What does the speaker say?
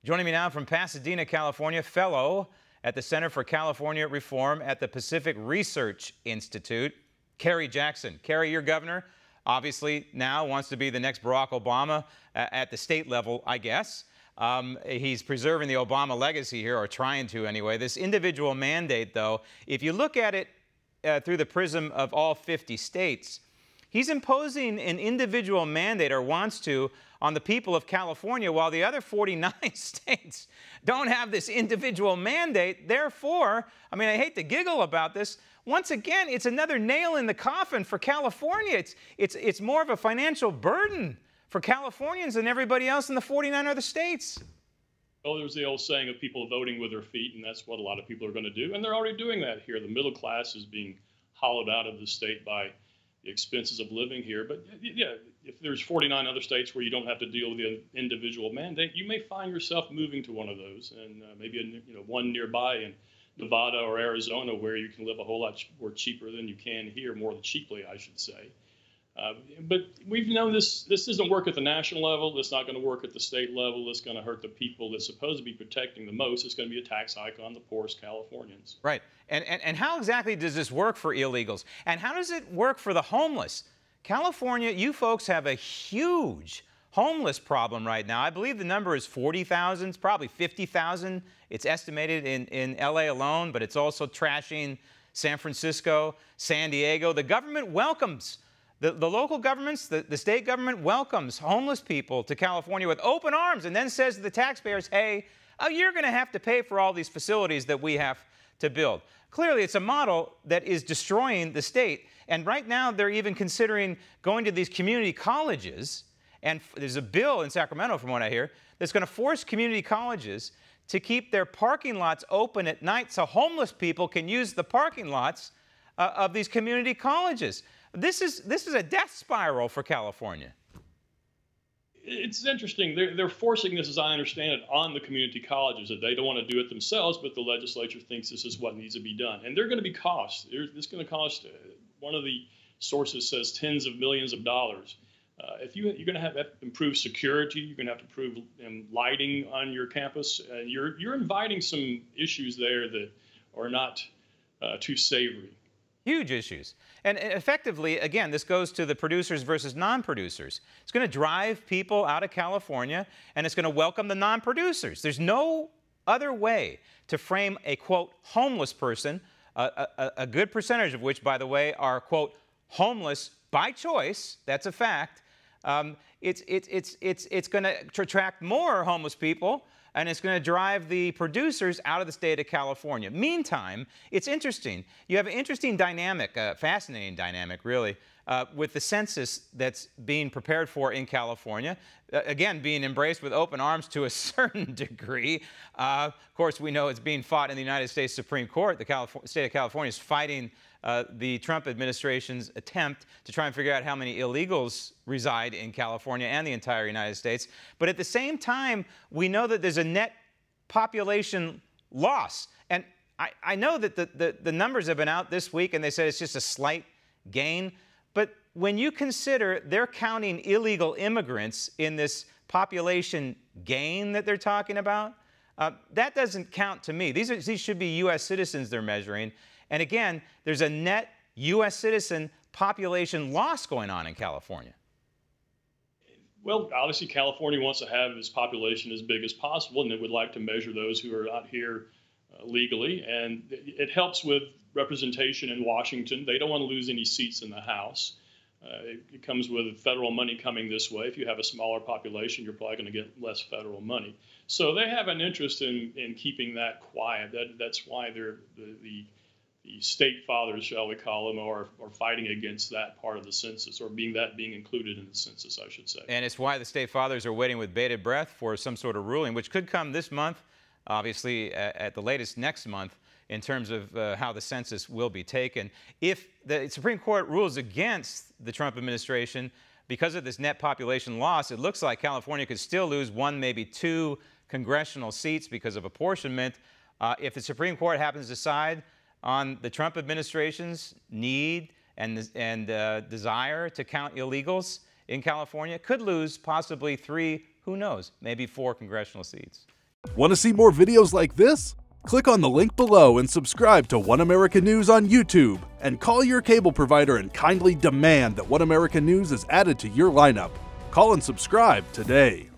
Joining me now from Pasadena, California, fellow at the Center for California Reform at the Pacific Research Institute, Kerry Jackson. Kerry, your governor, obviously now wants to be the next Barack Obama at the state level, I guess. He's preserving the Obama legacy here, or trying to anyway. This individual mandate, though, if you look at it through the prism of all 50 states, he's imposing an individual mandate, or wants to, on the people of California, while the other 49 states don't have this individual mandate. Therefore, I mean, I hate to giggle about this. Once again, it's another nail in the coffin for California. It's more of a financial burden for Californians than everybody else in the 49 other states. Well, there's the old saying of people voting with their feet, and that's what a lot of people are going to do. And they're already doing that here. The middle class is being hollowed out of the state by the expenses of living here. But yeah, if there's 49 other states where you don't have to deal with the individual mandate, you may find yourself moving to one of those, and maybe one nearby in Nevada or Arizona, where you can live a whole lot more cheaper than you can here, more cheaply, I should say. But we've known this doesn't work at the national level. It's not going to work at the state level. It's going to hurt the people that's supposed to be protecting the most. It's going to be a tax hike on the poorest Californians. Right. And how exactly does this work for illegals? And how does it work for the homeless? California, you folks have a huge homeless problem right now. I believe the number is 40,000. It's probably 50,000. It's estimated in LA alone, but it's also trashing San Francisco, San Diego. The government welcomes the local governments, the state government welcomes homeless people to California with open arms, and then says to the taxpayers, hey, you're going to have to pay for all these facilities that we have to build. Clearly, it's a model that is destroying the state. And right now, they're even considering going to these community colleges. And there's a bill in Sacramento, from what I hear, that's going to force community colleges to keep their parking lots open at night so homeless people can use the parking lots of these community colleges. This is a death spiral for California. It's interesting. They're forcing this, as I understand it, on the community colleges, that they don't want to do it themselves, but the legislature thinks this is what needs to be done. And there are going to be costs. It's going to cost, one of the sources says, tens of millions of dollars. If you're going to have to improve security, you're going to have to improve lighting on your campus. You're inviting some issues there that are not too savory. Huge issues. And effectively, again, this goes to the producers versus non-producers. It's going to drive people out of California, and it's going to welcome the non-producers. There's no other way to frame a, quote, homeless person, a good percentage of which, by the way, are, quote, homeless by choice. That's a fact. It's going to attract more homeless people, and it's going to drive the producers out of the state of California. Meantime, it's interesting. You have an interesting dynamic, a fascinating dynamic, really, with the census that's being prepared for in California. Again, being embraced with open arms to a certain degree. Of course, we know it's being fought in the United States Supreme Court. The state of California is fighting the Trump administration's attempt to try and figure out how many illegals reside in California and the entire United States. But at the same time, we know that there's a net population loss. And I know that the numbers have been out this week, and they said it's just a slight gain. But when you consider they're counting illegal immigrants in this population gain that they're talking about, that doesn't count to me. These should be U.S. citizens they're measuring. And again, there's a net U.S. citizen population loss going on in California. Well, obviously, California wants to have its population as big as possible, and it would like to measure those who are out here legally. And it helps with representation in Washington. They don't want to lose any seats in the House. It comes with federal money coming this way. If you have a smaller population, you're probably going to get less federal money. So they have an interest in keeping that quiet. That's why they're the state fathers, shall we call them, are fighting against that part of the census, or being included in the census, I should say. And it's why the state fathers are waiting with bated breath for some sort of ruling, which could come this month, obviously at the latest next month, in terms of how the census will be taken. If the Supreme Court rules against the Trump administration because of this net population loss, it looks like California could still lose one, maybe two congressional seats because of apportionment. If the Supreme Court happens to decide on the Trump administration's need and desire to count illegals in California, could lose possibly 3, who knows, maybe 4 congressional seats. Want to see more videos like this? Click on the link below and subscribe to One America News on YouTube, and call your cable provider and kindly demand that One America News is added to your lineup. Call and subscribe today.